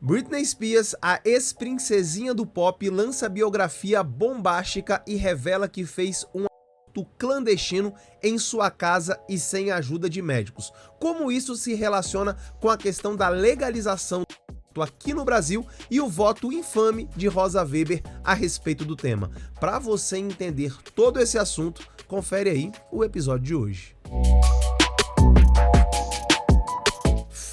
Britney Spears, a ex-princesinha do pop, lança biografia bombástica e revela que fez um aborto clandestino em sua casa e sem a ajuda de médicos. Como isso se relaciona com a questão da legalização do aborto aqui no Brasil e o voto infame de Rosa Weber a respeito do tema? Para você entender todo esse assunto, confere aí o episódio de hoje.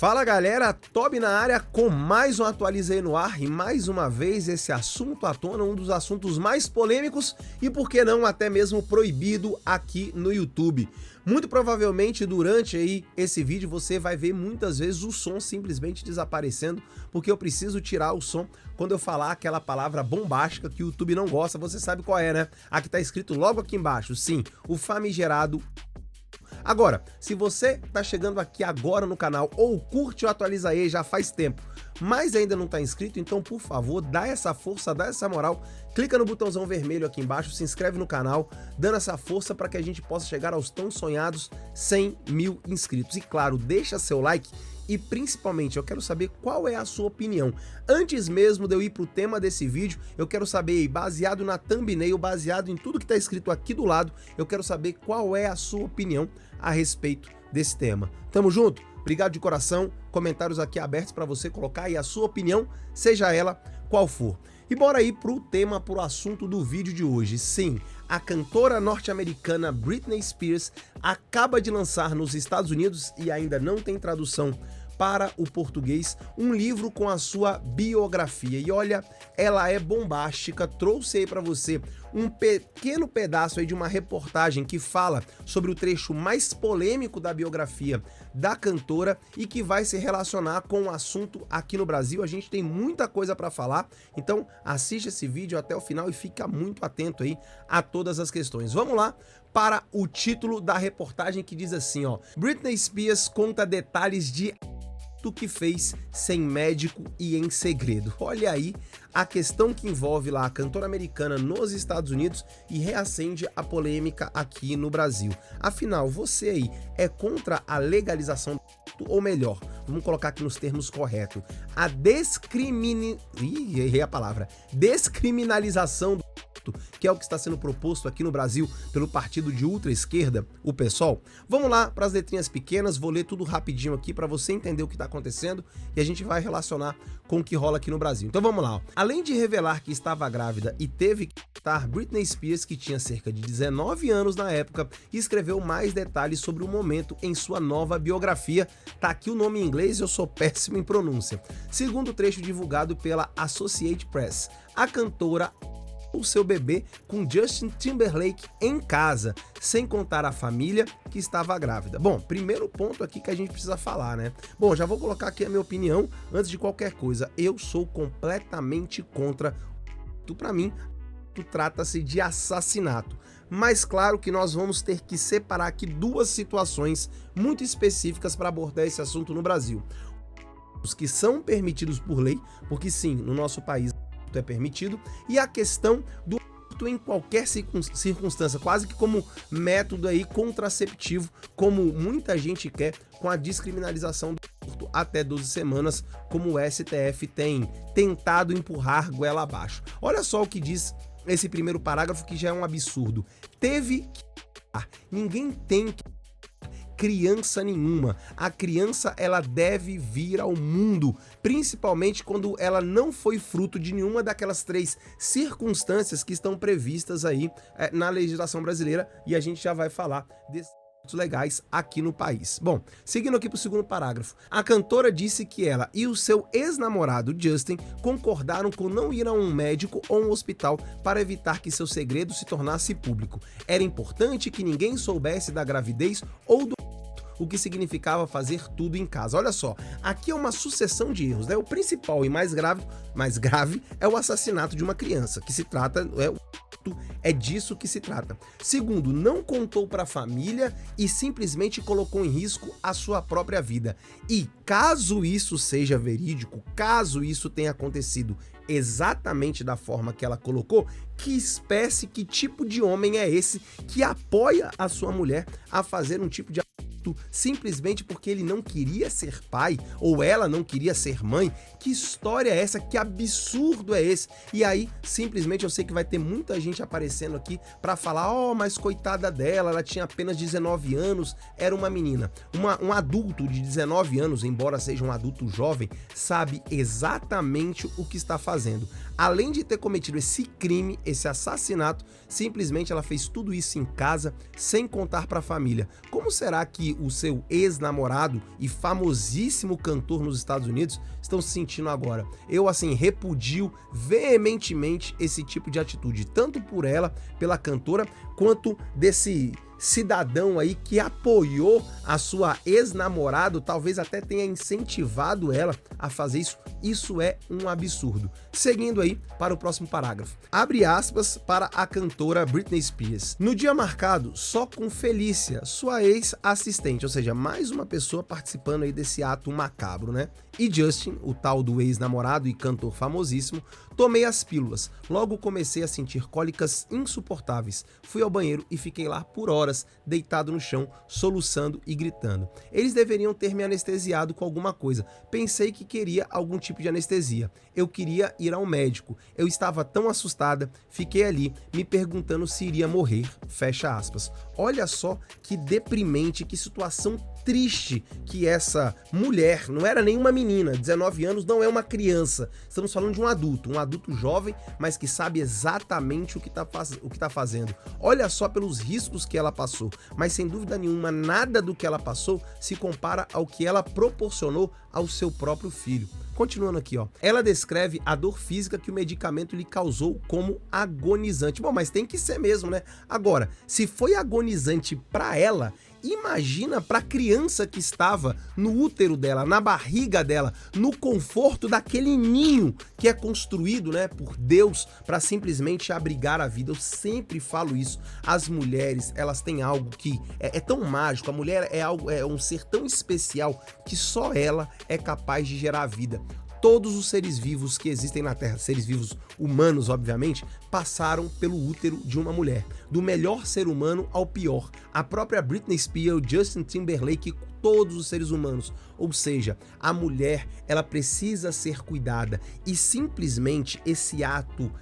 Fala galera, Toby na área com mais um Atualizei no ar e mais uma vez esse assunto à tona, um dos assuntos mais polêmicos e por que não até mesmo proibido aqui no YouTube. Muito provavelmente durante aí esse vídeo você vai ver muitas vezes o som simplesmente desaparecendo, porque eu preciso tirar o som quando eu falar aquela palavra bombástica que o YouTube não gosta, você sabe qual é, né? A que tá escrito logo aqui embaixo, sim, o famigerado. Agora, se você tá chegando aqui agora no canal ou curte o Atualizei já faz tempo, mas ainda não tá inscrito, então por favor, dá essa força, dá essa moral, clica no botãozão vermelho aqui embaixo, se inscreve no canal, dando essa força para que a gente possa chegar aos tão sonhados 100 mil inscritos. E claro, deixa seu like e principalmente eu quero saber qual é a sua opinião. Antes mesmo de eu ir pro tema desse vídeo, eu quero saber, baseado na thumbnail, baseado em tudo que tá escrito aqui do lado, eu quero saber qual é a sua opinião a respeito desse tema. Tamo junto? Obrigado de coração, comentários aqui abertos para você colocar aí a sua opinião, seja ela qual for. E bora aí pro tema, pro assunto do vídeo de hoje. Sim, a cantora norte-americana Britney Spears acaba de lançar nos Estados Unidos e ainda não tem tradução para o português, um livro com a sua biografia. E olha, ela é bombástica, trouxe aí para você um pequeno pedaço aí de uma reportagem que fala sobre o trecho mais polêmico da biografia da cantora e que vai se relacionar com o assunto aqui no Brasil. A gente tem muita coisa para falar, então assiste esse vídeo até o final e fica muito atento aí a todas as questões. Vamos lá para o título da reportagem que diz assim, ó: Britney Spears conta detalhes de que fez sem médico e em segredo. Olha aí a questão que envolve lá a cantora americana nos Estados Unidos e reacende a polêmica aqui no Brasil. Afinal, você aí é contra a legalização do aborto, ou melhor, vamos colocar aqui nos termos corretos, a descriminalização do aborto, que é o que está sendo proposto aqui no Brasil pelo partido de ultra-esquerda, o PSOL? Vamos lá para as letrinhas pequenas, vou ler tudo rapidinho aqui para você entender o que está acontecendo e a gente vai relacionar com o que rola aqui no Brasil. Então vamos lá. Além de revelar que estava grávida e teve que abortar, Britney Spears, que tinha cerca de 19 anos na época, escreveu mais detalhes sobre o momento em sua nova biografia. Tá aqui o nome em inglês, eu sou péssimo em pronúncia. Segundo o trecho divulgado pela Associated Press, a cantora o seu bebê com Justin Timberlake em casa, sem contar a família que estava grávida. Bom, primeiro ponto aqui que a gente precisa falar, né? Bom, já vou colocar aqui a minha opinião antes de qualquer coisa. Eu sou completamente contra. Para mim, trata-se de assassinato. Mas claro que nós vamos ter que separar aqui duas situações muito específicas para abordar esse assunto no Brasil. Os que são permitidos por lei, porque sim, no nosso país é permitido, e a questão do aborto em qualquer circunstância, quase que como método aí contraceptivo, como muita gente quer, com a descriminalização do aborto até 12 semanas, como o STF tem tentado empurrar goela abaixo. Olha só o que diz esse primeiro parágrafo, que já é um absurdo. Teve que abortar. Ninguém tem que criança nenhuma. A criança, ela deve vir ao mundo, principalmente quando ela não foi fruto de nenhuma daquelas três circunstâncias que estão previstas aí na legislação brasileira, e a gente já vai falar desses legais aqui no país. Bom, seguindo aqui para o segundo parágrafo, a cantora disse que ela e o seu ex-namorado Justin concordaram com não ir a um médico ou um hospital para evitar que seu segredo se tornasse público. Era importante que ninguém soubesse da gravidez ou do o que significava fazer tudo em casa. Olha só, aqui é uma sucessão de erros, né? O principal e mais grave é o assassinato de uma criança, que se trata, é disso que se trata. Segundo, não contou para a família e simplesmente colocou em risco a sua própria vida. E caso isso seja verídico, caso isso tenha acontecido exatamente da forma que ela colocou, que espécie, que tipo de homem é esse que apoia a sua mulher a fazer um tipo de jeito, simplesmente porque ele não queria ser pai, ou ela não queria ser mãe. Que história é essa? Que absurdo é esse? E aí, simplesmente, eu sei que vai ter muita gente aparecendo aqui pra falar, mas coitada dela, ela tinha apenas 19 anos, era uma menina. Um adulto de 19 anos, embora seja um adulto jovem, sabe exatamente o que está fazendo. Além de ter cometido esse crime, esse assassinato, simplesmente ela fez tudo isso em casa, sem contar para a família. Como será que o seu ex-namorado e famosíssimo cantor nos Estados Unidos estão se sentindo agora? Eu, assim, repudio veementemente esse tipo de atitude, tanto por ela, pela cantora, quanto desse cidadão aí que apoiou a sua ex-namorado, talvez até tenha incentivado ela a fazer isso. Isso é um absurdo. Seguindo aí para o próximo parágrafo. Abre aspas para a cantora Britney Spears. No dia marcado, só com Felícia, sua ex-assistente, ou seja, mais uma pessoa participando aí desse ato macabro, né? E Justin, o tal do ex-namorado e cantor famosíssimo, tomei as pílulas. Logo comecei a sentir cólicas insuportáveis. Fui ao banheiro e fiquei lá por horas, deitado no chão, soluçando e gritando. Eles deveriam ter me anestesiado com alguma coisa. Pensei que queria algum tipo de anestesia. Eu queria ir ao médico. Eu estava tão assustada, fiquei ali me perguntando se iria morrer. Fecha aspas. Olha só que deprimente, que situação triste que essa mulher, não era nenhuma menina, 19 anos não é uma criança, estamos falando de um adulto jovem, mas que sabe exatamente o que tá fazendo. Olha só pelos riscos que ela passou, mas sem dúvida nenhuma, nada do que ela passou se compara ao que ela proporcionou ao seu próprio filho. Continuando aqui, ó. Ela descreve a dor física que o medicamento lhe causou como agonizante. Bom, mas tem que ser mesmo, né? Agora, se foi agonizante pra ela, imagina para a criança que estava no útero dela, na barriga dela, no conforto daquele ninho que é construído, né, por Deus para simplesmente abrigar a vida. Eu sempre falo isso. As mulheres, elas têm algo que é tão mágico. A mulher é um ser tão especial que só ela é capaz de gerar vida. Todos os seres vivos que existem na Terra, seres vivos humanos, obviamente, passaram pelo útero de uma mulher. Do melhor ser humano ao pior. A própria Britney Spears, Justin Timberlake, todos os seres humanos. Ou seja, a mulher, ela precisa ser cuidada. E simplesmente esse ato,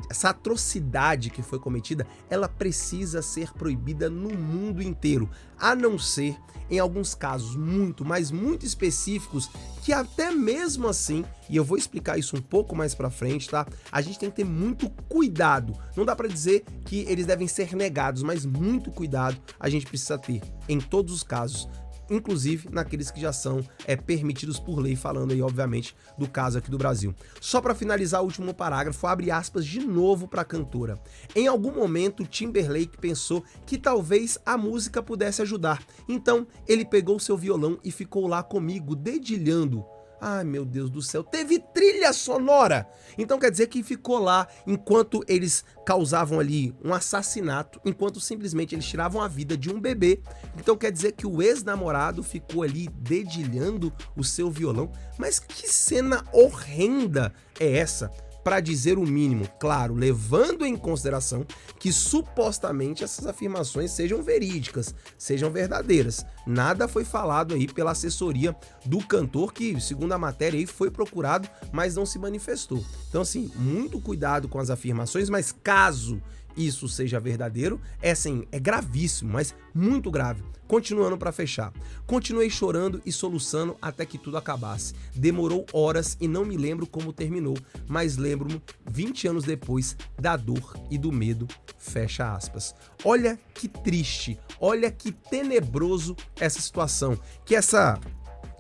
essa atrocidade que foi cometida, ela precisa ser proibida no mundo inteiro. A não ser em alguns casos muito, mas muito específicos, que até mesmo assim, e eu vou explicar isso um pouco mais pra frente, tá? A gente tem que ter muito cuidado. Não dá pra dizer que eles devem ser negados, mas muito cuidado a gente precisa ter em todos os casos. Inclusive naqueles que já são permitidos por lei, falando aí, obviamente, do caso aqui do Brasil. Só para finalizar o último parágrafo, abre aspas de novo para a cantora. Em algum momento, Timberlake pensou que talvez a música pudesse ajudar. Então, ele pegou seu violão e ficou lá comigo, dedilhando. Ai, meu Deus do céu, teve trilha sonora! Então quer dizer que ficou lá enquanto eles causavam ali um assassinato, enquanto simplesmente eles tiravam a vida de um bebê. Então quer dizer que o ex-namorado ficou ali dedilhando o seu violão. Mas que cena horrenda é essa? Para dizer o mínimo, claro, levando em consideração que supostamente essas afirmações sejam verídicas, sejam verdadeiras. Nada foi falado aí pela assessoria do cantor, que, segundo a matéria, aí foi procurado, mas não se manifestou. Então, assim, muito cuidado com as afirmações, mas caso isso seja verdadeiro, é gravíssimo, mas muito grave. Continuando para fechar. Continuei chorando e soluçando até que tudo acabasse. Demorou horas e não me lembro como terminou, mas lembro-me 20 anos depois da dor e do medo. Fecha aspas. Olha que triste, olha que tenebroso essa situação, que essa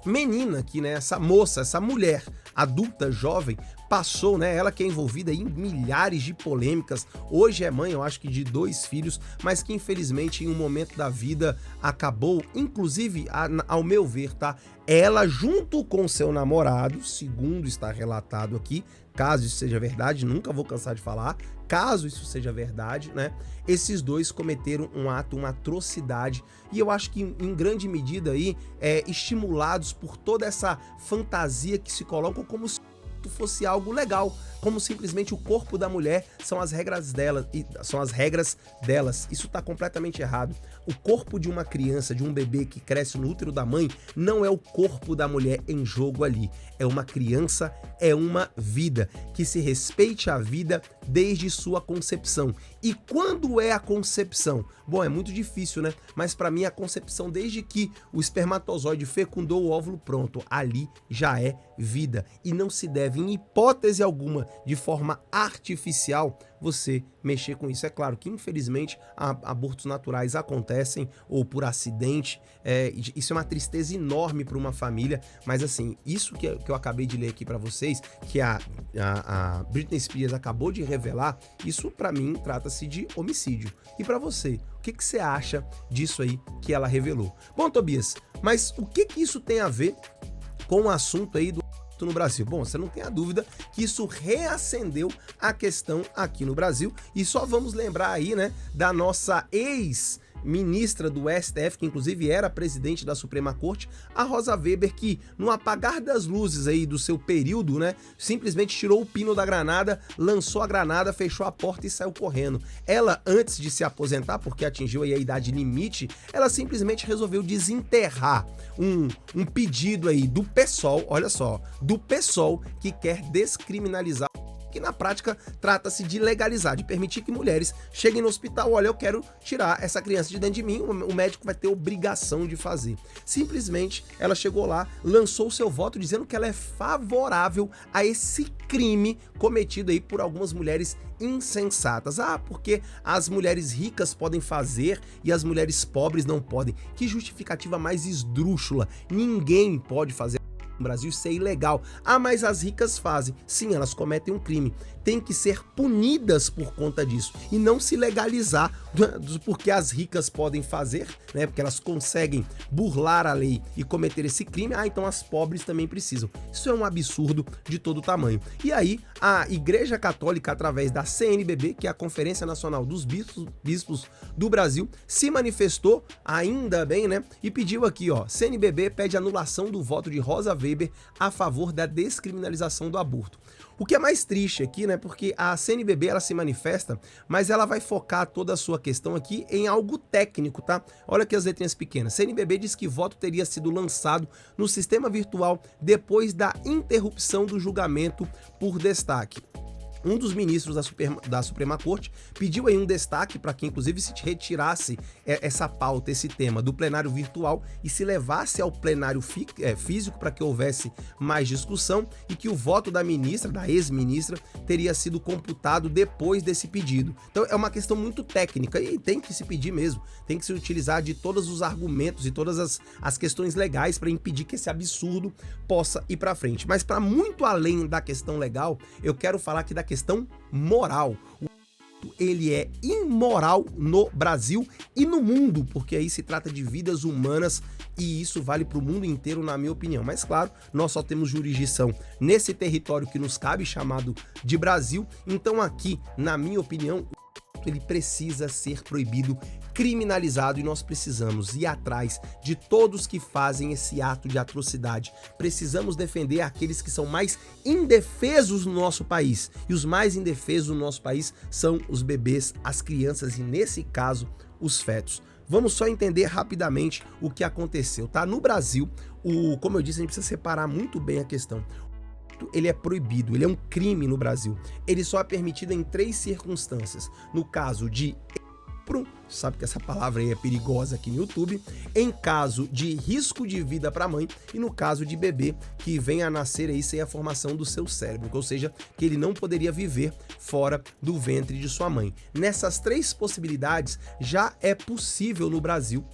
menina aqui, né, essa moça, essa mulher adulta, jovem, passou, né, ela que é envolvida em milhares de polêmicas, hoje é mãe, eu acho que de 2 filhos, mas que infelizmente em um momento da vida acabou, inclusive, ao meu ver, tá, ela junto com seu namorado, segundo está relatado aqui, caso isso seja verdade, nunca vou cansar de falar, caso isso seja verdade, né, esses dois cometeram um ato, uma atrocidade, e eu acho que em grande medida aí, estimulados por toda essa fantasia que se colocam como se fosse algo legal. como simplesmente o corpo da mulher são as regras delas. Isso está completamente errado. O corpo de uma criança, de um bebê que cresce no útero da mãe, não é o corpo da mulher em jogo ali. É uma criança, é uma vida. Que se respeite a vida desde sua concepção. E quando é a concepção? Bom, é muito difícil, né? Mas para mim a concepção, desde que o espermatozoide fecundou o óvulo, pronto, ali já é vida. E não se deve, em hipótese alguma, de forma artificial, você mexer com isso. É claro que, infelizmente, abortos naturais acontecem, ou por acidente. Isso é uma tristeza enorme para uma família, mas assim, isso que eu acabei de ler aqui para vocês, que a Britney Spears acabou de revelar, isso para mim trata-se de homicídio. E para você, o que você acha disso aí que ela revelou? Bom, Tobias, mas o que isso tem a ver com o assunto aí do no Brasil? Bom, você não tem a dúvida que isso reacendeu a questão aqui no Brasil, e só vamos lembrar aí, né, da nossa ex-ministra do STF, que inclusive era presidente da Suprema Corte, a Rosa Weber, que no apagar das luzes aí do seu período, né, simplesmente tirou o pino da granada, lançou a granada, fechou a porta e saiu correndo. Ela, antes de se aposentar, porque atingiu aí a idade limite, ela simplesmente resolveu desenterrar um pedido aí do PSOL, olha só, do PSOL, que quer descriminalizar, que na prática trata-se de legalizar, de permitir que mulheres cheguem no hospital, olha, eu quero tirar essa criança de dentro de mim, o médico vai ter obrigação de fazer. Simplesmente ela chegou lá, lançou o seu voto dizendo que ela é favorável a esse crime cometido aí por algumas mulheres insensatas. Ah, porque as mulheres ricas podem fazer e as mulheres pobres não podem. Que justificativa mais esdrúxula. Ninguém pode fazer no Brasil, isso é ilegal. Ah, mas as ricas fazem. Sim, elas cometem um crime. Tem que ser punidas por conta disso e não se legalizar porque as ricas podem fazer, né? Porque elas conseguem burlar a lei e cometer esse crime. Ah, então as pobres também precisam. Isso é um absurdo de todo tamanho. E aí, a Igreja Católica, através da CNBB, que é a Conferência Nacional dos Bispos do Brasil, se manifestou, ainda bem, né? E pediu aqui, ó, CNBB pede anulação do voto de Rosa Weber a favor da descriminalização do aborto. O que é mais triste aqui, né, porque a CNBB ela se manifesta, mas ela vai focar toda a sua questão aqui em algo técnico, tá? Olha aqui as letrinhas pequenas. CNBB diz que voto teria sido lançado no sistema virtual depois da interrupção do julgamento por destaque. Um dos ministros da Suprema Corte pediu aí um destaque para que, inclusive, se retirasse essa pauta, esse tema do plenário virtual e se levasse ao plenário físico para que houvesse mais discussão e que o voto da ministra, da ex-ministra, teria sido computado depois desse pedido. Então é uma questão muito técnica e tem que se pedir mesmo, tem que se utilizar de todos os argumentos e todas as questões legais para impedir que esse absurdo possa ir para frente. Mas para muito além da questão legal, eu quero falar aqui da questão moral. Ele é imoral no Brasil e no mundo, porque aí se trata de vidas humanas e isso vale para o mundo inteiro, na minha opinião. Mas claro, nós só temos jurisdição nesse território que nos cabe, chamado de Brasil. Então aqui, na minha opinião, ele precisa ser proibido, criminalizado, e nós precisamos ir atrás de todos que fazem esse ato de atrocidade. Precisamos defender aqueles que são mais indefesos no nosso país, e os mais indefesos no nosso país são os bebês, as crianças e, nesse caso, os fetos. Vamos só entender rapidamente o que aconteceu, tá? No Brasil, como eu disse, a gente precisa separar muito bem a questão. Ele é proibido, ele é um crime no Brasil. Ele só é permitido em 3 circunstâncias. No caso de estupro, sabe que essa palavra aí é perigosa aqui no YouTube, em caso de risco de vida para a mãe e no caso de bebê que vem a nascer aí sem a formação do seu cérebro, ou seja, que ele não poderia viver fora do ventre de sua mãe. Nessas 3 possibilidades já é possível no Brasil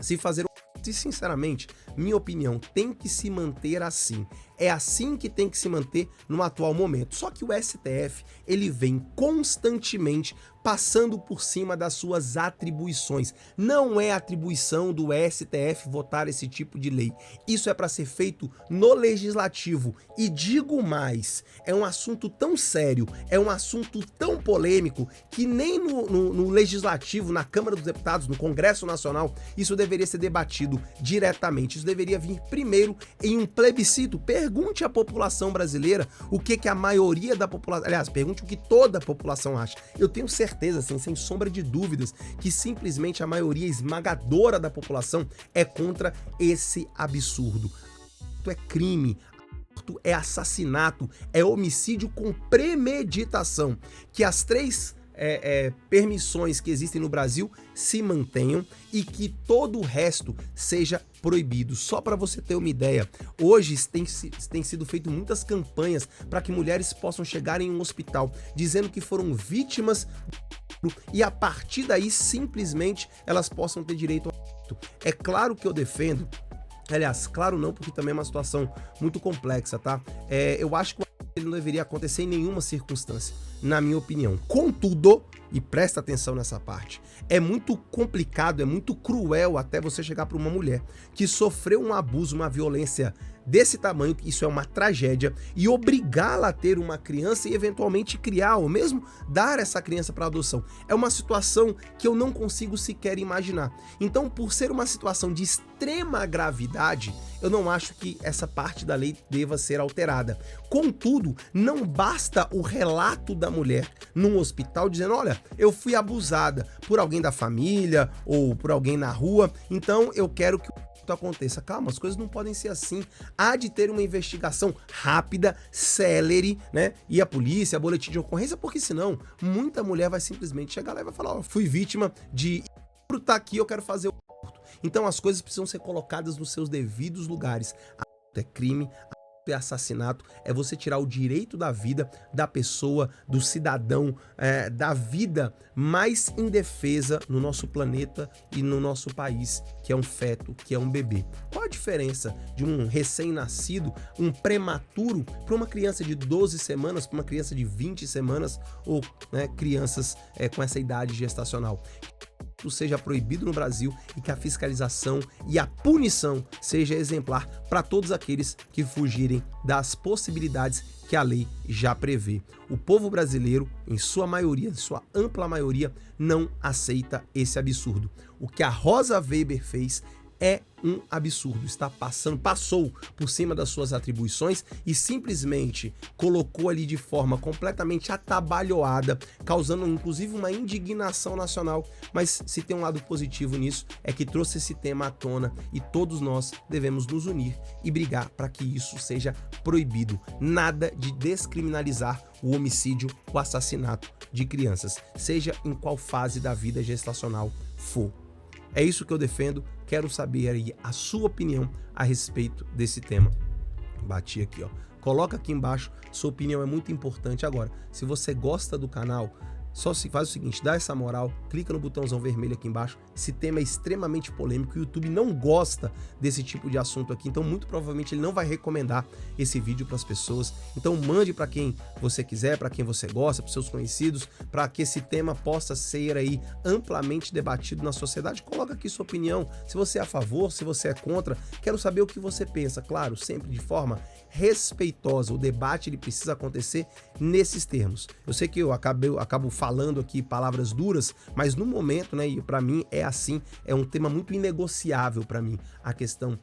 se fazer. E sinceramente, minha opinião, tem que se manter assim. É assim que tem que se manter no atual momento. Só que o STF, ele vem constantemente passando por cima das suas atribuições. Não é atribuição do STF votar esse tipo de lei. Isso é para ser feito no legislativo. E digo mais, é um assunto tão sério, é um assunto tão polêmico, que nem no legislativo, na Câmara dos Deputados, no Congresso Nacional, isso deveria ser debatido diretamente. Isso deveria vir primeiro em um plebiscito. Pergunta pergunte à população brasileira o que a maioria da população... Aliás, pergunte o que toda a população acha. Eu tenho certeza, assim, sem sombra de dúvidas, que simplesmente a maioria esmagadora da população é contra esse absurdo. É crime, é assassinato, é homicídio com premeditação. Que as três permissões que existem no Brasil se mantenham e que todo o resto seja proibido. Só para você ter uma ideia, hoje tem sido feito muitas campanhas para que mulheres possam chegar em um hospital dizendo que foram vítimas e a partir daí simplesmente elas possam ter direito ao aborto. É claro que eu defendo, aliás, claro não, porque também é uma situação muito complexa, tá? Eu acho que ele não deveria acontecer em nenhuma circunstância, na minha opinião. Contudo, e presta atenção nessa parte, é muito complicado, é muito cruel até você chegar para uma mulher que sofreu um abuso, uma violência desse tamanho, que isso é uma tragédia, e obrigá-la a ter uma criança e eventualmente criar, ou mesmo dar essa criança para adoção. É uma situação que eu não consigo sequer imaginar. Então, por ser uma situação de extrema gravidade, eu não acho que essa parte da lei deva ser alterada. Contudo, não basta o relato da mulher num hospital dizendo, olha, eu fui abusada por alguém da família ou por alguém na rua, então eu quero que aconteça. Calma, as coisas não podem ser assim. Há de ter uma investigação rápida, célere, né? E a polícia, a boletim de ocorrência, porque senão muita mulher vai simplesmente chegar lá e vai falar, ó, fui vítima de... tá aqui, eu quero fazer o aborto. Então as coisas precisam ser colocadas nos seus devidos lugares. Aborto é crime, é assassinato, é você tirar o direito da vida da pessoa, do cidadão, da vida mais indefesa no nosso planeta e no nosso país, que é um feto, que é um bebê. Qual a diferença de um recém-nascido, um prematuro, para uma criança de 12 semanas, para uma criança de 20 semanas ou, né, crianças com essa idade gestacional? Seja proibido no Brasil e que a fiscalização e a punição seja exemplar para todos aqueles que fugirem das possibilidades que a lei já prevê. O povo brasileiro, em sua maioria, em sua ampla maioria, não aceita esse absurdo. O que a Rosa Weber fez é um absurdo, passou por cima das suas atribuições e simplesmente colocou ali de forma completamente atabalhoada, causando inclusive uma indignação nacional, mas se tem um lado positivo nisso, é que trouxe esse tema à tona e todos nós devemos nos unir e brigar para que isso seja proibido. Nada de descriminalizar o homicídio, o assassinato de crianças, seja em qual fase da vida gestacional for. É isso que eu defendo, quero saber aí a sua opinião a respeito desse tema. Bati aqui, ó. Coloca aqui embaixo, sua opinião é muito importante. Agora, se você gosta do canal, só se faz o seguinte, dá essa moral, clica no botãozão vermelho aqui embaixo. Esse tema é extremamente polêmico, o YouTube não gosta desse tipo de assunto aqui, então muito provavelmente ele não vai recomendar esse vídeo para as pessoas. Então mande para quem você quiser, para quem você gosta, para seus conhecidos, para que esse tema possa ser aí amplamente debatido na sociedade. Coloca aqui sua opinião, se você é a favor, se você é contra, quero saber o que você pensa, claro, sempre de forma respeitosa. O debate ele precisa acontecer nesses termos. Eu sei que eu acabo falando aqui palavras duras, mas no momento, né, e para mim é assim, é um tema muito inegociável para mim, a questão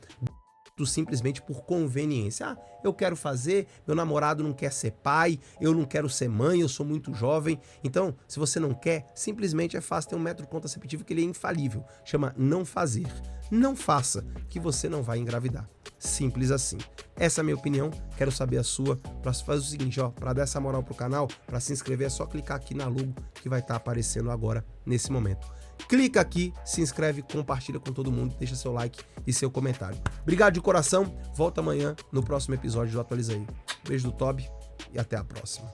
do simplesmente por conveniência. Ah, eu quero fazer, meu namorado não quer ser pai, eu não quero ser mãe, eu sou muito jovem. Então, se você não quer, simplesmente é fácil, tem um método contraceptivo que ele é infalível, chama não fazer. Não faça, que você não vai engravidar. Simples assim. Essa é a minha opinião, quero saber a sua. Para fazer o seguinte, ó, para dar essa moral pro canal, para se inscrever é só clicar aqui na logo que vai estar aparecendo agora nesse momento. Clica aqui, se inscreve, compartilha com todo mundo, deixa seu like e seu comentário. Obrigado de coração, volta amanhã no próximo episódio do Atualiza Aí. Beijo do Tobi e até a próxima.